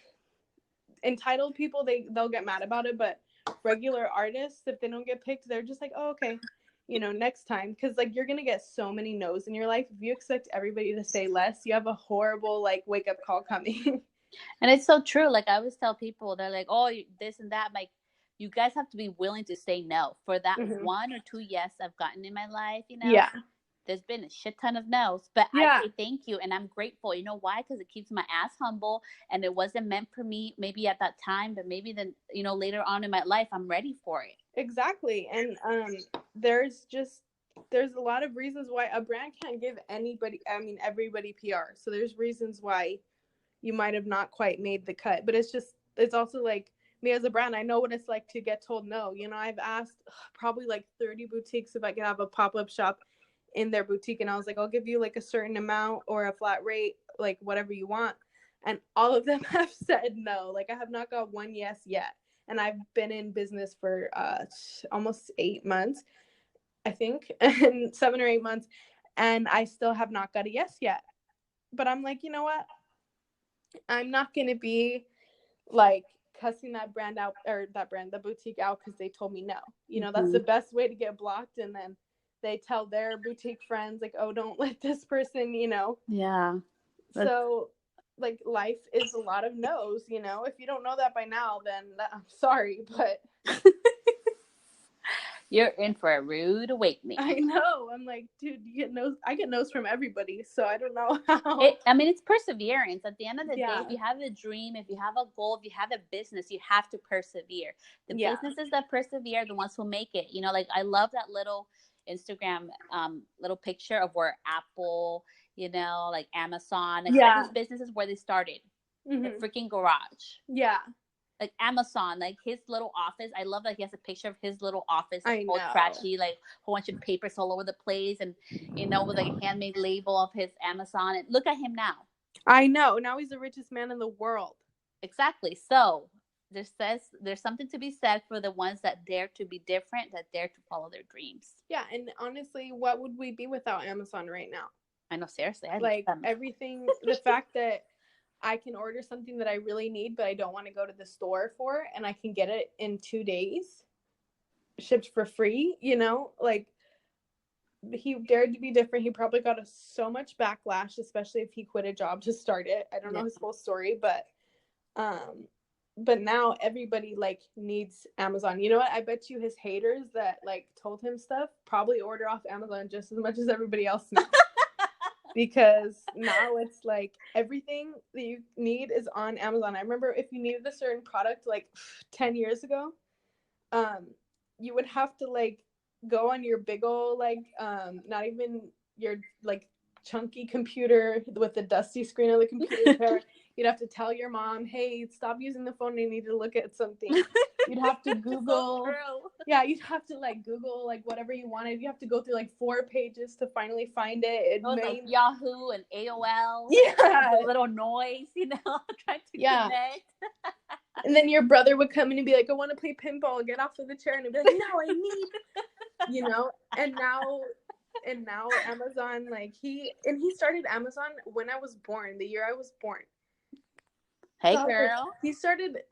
S2: entitled people, they'll get mad about it. But regular artists, if they don't get picked, they're just like, oh, okay, you know, next time. Because like you're gonna get so many no's in your life. If you expect everybody to say less, you have a horrible like wake up call coming.
S1: And it's so true. Like I always tell people, they're like, oh, this and that. Like, you guys have to be willing to say no. For that
S2: Mm-hmm.
S1: 1 or 2 yes I've gotten in my life, you know,
S2: Yeah.
S1: there's been a shit ton of no's. But
S2: Yeah.
S1: I say thank you, and I'm grateful. You know why? Because it keeps my ass humble, and it wasn't meant for me maybe at that time, but maybe then, you know, later on in my life, I'm ready for it.
S2: Exactly. And there's a lot of reasons why a brand can't give everybody PR. So there's reasons why you might have not quite made the cut. But it's also like me as a brand, I know what it's like to get told no. You know, I've asked probably like 30 boutiques if I could have a pop-up shop in their boutique, and I was like, I'll give you like a certain amount or a flat rate, like whatever you want. And all of them have said no. Like I have not got one yes yet. And I've been in business for almost 8 months, I think, and 7 or 8 months, and I still have not got a yes yet. But I'm like, you know what? I'm not going to be like cussing that brand out, or the boutique out, because they told me no. You know, that's the best way to get blocked. And then they tell their boutique friends like, oh, don't let this person, you know.
S1: Yeah.
S2: So like life is a lot of no's, you know. If you don't know that by now, then I'm sorry, but
S1: you're in for a rude awakening.
S2: I know. I'm like, dude, you get no's. I get no's from everybody, so I don't know how.
S1: It's perseverance. At the end of the day, if you have a dream, if you have a goal, if you have a business, you have to persevere. The businesses that persevere are the ones who make it. You know, like I love that little Instagram little picture of where Apple, you know, like Amazon, like all these businesses where they started. The freaking garage.
S2: Yeah.
S1: Like Amazon, like his little office. I love that he has a picture of his little office, like all trashy, like a whole bunch of papers all over the place, and you know, with like a handmade label of his Amazon. And look at him now.
S2: I know. Now he's the richest man in the world.
S1: Exactly. So there's something to be said for the ones that dare to be different, that dare to follow their dreams.
S2: Yeah, and honestly, what would we be without Amazon right now?
S1: I know, seriously.
S2: Like everything, the fact that I can order something that I really need, but I don't want to go to the store for, and I can get it in 2 days, shipped for free, you know, like he dared to be different. He probably got so much backlash, especially if he quit a job to start it. I don't know his whole story, but now everybody like needs Amazon. You know what? I bet you his haters that like told him stuff probably order off Amazon just as much as everybody else now. Because now it's like everything that you need is on Amazon. I remember if you needed a certain product like 10 years ago, you would have to like go on your big old like not even your like chunky computer with the dusty screen on the computer. You'd have to tell your mom, hey, stop using the phone, I need to look at something. You'd have to Google. Yeah, you'd have to like Google like whatever you wanted. You have to go through like 4 pages to finally find it.
S1: Like Yahoo and AOL.
S2: Yeah.
S1: The little noise, you know, trying to connect.
S2: And then your brother would come in and be like, I want to play pinball, get off of the chair, and he'd be like, no, I need, you know. And now Amazon, like he started Amazon when I was born, the year I was born.
S1: Hey, girl.
S2: He started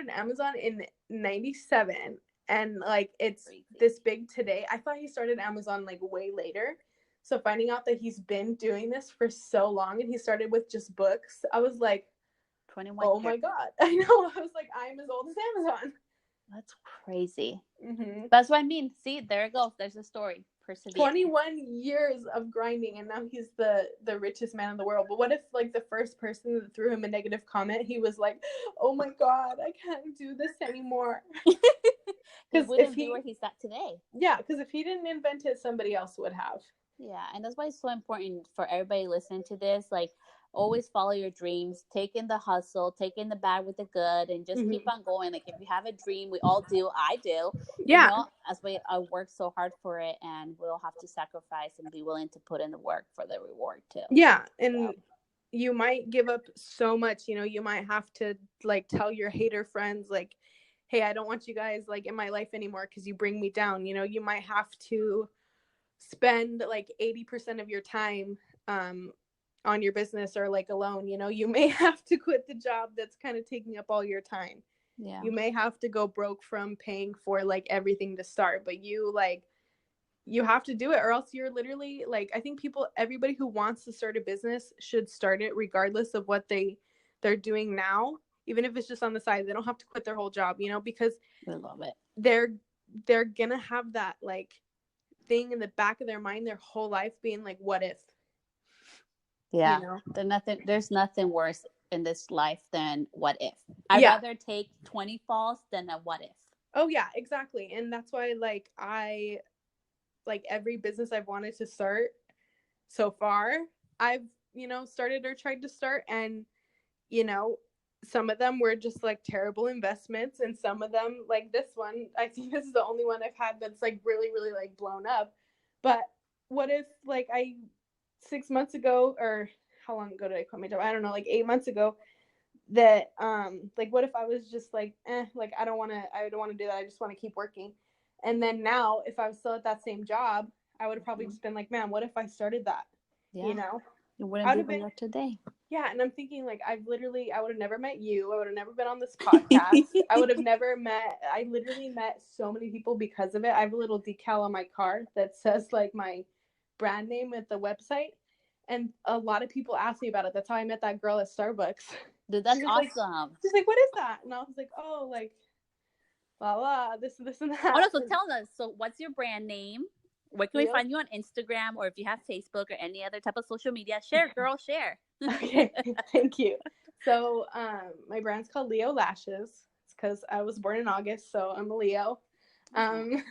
S2: Amazon in 97, and like it's this big today. I thought he started Amazon like way later. So finding out that he's been doing this for so long, and he started with just books, I was like,
S1: 21
S2: oh my God. I know. I was like, I'm as old as Amazon.
S1: That's crazy. That's what I mean. See, there it goes. There's a story. Persevere.
S2: 21 years of grinding, and now he's the richest man in the world. But what if like the first person that threw him a negative comment, he was like, oh my God, I can't do this anymore.
S1: Because if he where he's at today.
S2: Yeah, because if he didn't invent it, somebody else would have.
S1: Yeah, and that's why it's so important for everybody listening to this. Like, always follow your dreams, take in the hustle, take in the bad with the good, and just keep on going. Like, if you have a dream, we all do. I do.
S2: Yeah.
S1: You know, that's why I work so hard for it, and we'll have to sacrifice and be willing to put in the work for the reward too.
S2: Yeah, and you might give up so much. You know, you might have to like tell your hater friends like, hey, I don't want you guys like in my life anymore because you bring me down. You might have to spend like 80% of your time on your business or like alone. You may have to quit the job that's kind of taking up all your time.
S1: Yeah.
S2: You may have to go broke from paying for like everything to start, but you have to do it, or else you're literally like, I think everybody who wants to start a business should start it regardless of what they're doing now, even if it's just on the side. They don't have to quit their whole job, because
S1: I love it.
S2: They're gonna have that like thing in the back of their mind their whole life being like, what if?
S1: Yeah. There's nothing worse in this life than what if. I'd rather take 20 falls than a what if.
S2: Oh yeah, exactly. And that's why like every business I've wanted to start so far, I've, started or tried to start, and, some of them were just like terrible investments, and some of them, like this one, I think this is the only one I've had that's like really, really like blown up. But what if like 6 months ago, or how long ago did I quit my job? I don't know, like 8 months ago, that like what if I was just like, like I don't want to do that. I just want to keep working. And then now, if I was still at that same job, I would have probably just been like, man, what if I started that?
S1: Yeah. You
S2: I
S1: wouldn't be here today.
S2: Yeah. And I'm thinking like, I would have never met you. I would have never been on this podcast. I literally met so many people because of it. I have a little decal on my car that says like my brand name at the website. And a lot of people ask me about it. That's how I met that girl at Starbucks.
S1: Dude, that's awesome.
S2: She's like, what is that? And I was like, oh, like, blah, blah, this and that.
S1: Oh, no, so tell us. So what's your brand name? Where can we find you on Instagram, or if you have Facebook or any other type of social media? Share, girl, share.
S2: Okay, thank you. So my brand's called Leo.Lashes. It's because I was born in August, so I'm a Leo. The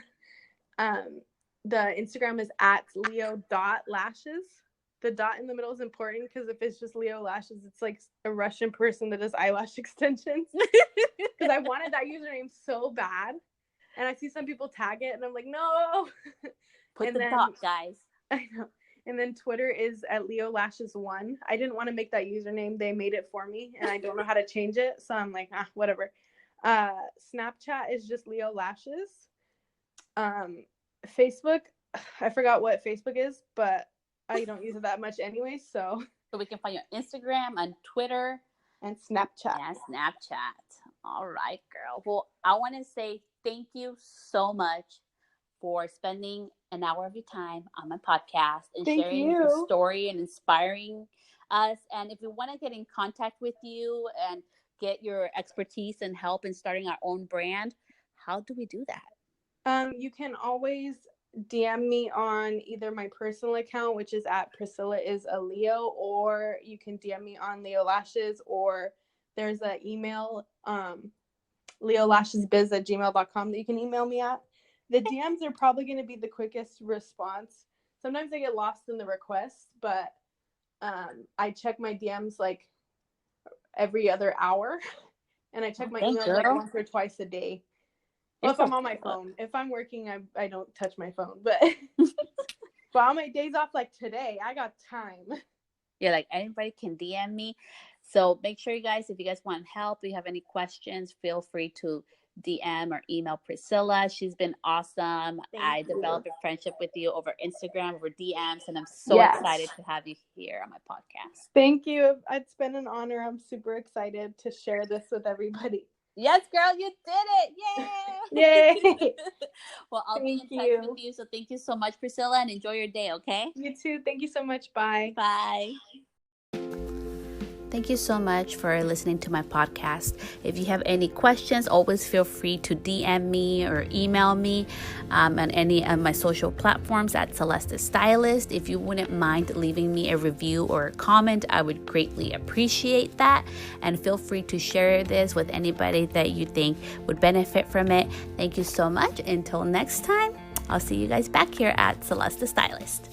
S2: Instagram is at Leo.Lashes. The dot in the middle is important because if it's just Leo.Lashes, it's like a Russian person that does eyelash extensions. Because I wanted that username so bad. And I see some people tag it, and I'm like, no.
S1: Put the dot, guys.
S2: I know. And then Twitter is at Leo.Lashes1. I didn't want to make that username. They made it for me, and I don't know how to change it. So I'm like, whatever. Snapchat is just Leo.Lashes. Facebook, I forgot what Facebook is, but I don't use it that much anyway, so
S1: we can find you on Instagram, on Twitter,
S2: and Snapchat.
S1: Yeah, Snapchat. All right, girl. Well, I want to say thank you so much for spending an hour of your time on my podcast and sharing your story and inspiring us. And if we want to get in contact with you and get your expertise and help in starting our own brand, how do we do that?
S2: You can always DM me on either my personal account, which is at Priscilla is a Leo, or you can DM me on Leo.Lashes, or there's an email, leolashesbiz@gmail.com that you can email me at. The DMs are probably going to be the quickest response. Sometimes I get lost in the requests, but I check my DMs like every other hour, and I check my emails like once or twice a day. Well, if I'm on my phone. If I'm working, I don't touch my phone. But on my days off, like today, I got time.
S1: Yeah, like anybody can DM me. So make sure, you guys, if you guys want help, if you have any questions, feel free to DM or email Priscilla. She's been awesome. I developed a friendship with you over Instagram, over DMs, and I'm so excited to have you here on my podcast.
S2: Thank you. It's been an honor. I'm super excited to share this with everybody.
S1: Yes, girl, you did it. Yay.
S2: Yay.
S1: Well, I'll be in touch with you. So thank you so much, Priscilla, and enjoy your day, okay?
S2: You too. Thank you so much. Bye.
S1: Bye. Thank you so much for listening to my podcast. If you have any questions, always feel free to DM me or email me on any of my social platforms at Celeste Stylist. If you wouldn't mind leaving me a review or a comment, I would greatly appreciate that. And feel free to share this with anybody that you think would benefit from it. Thank you so much. Until next time, I'll see you guys back here at Celeste Stylist.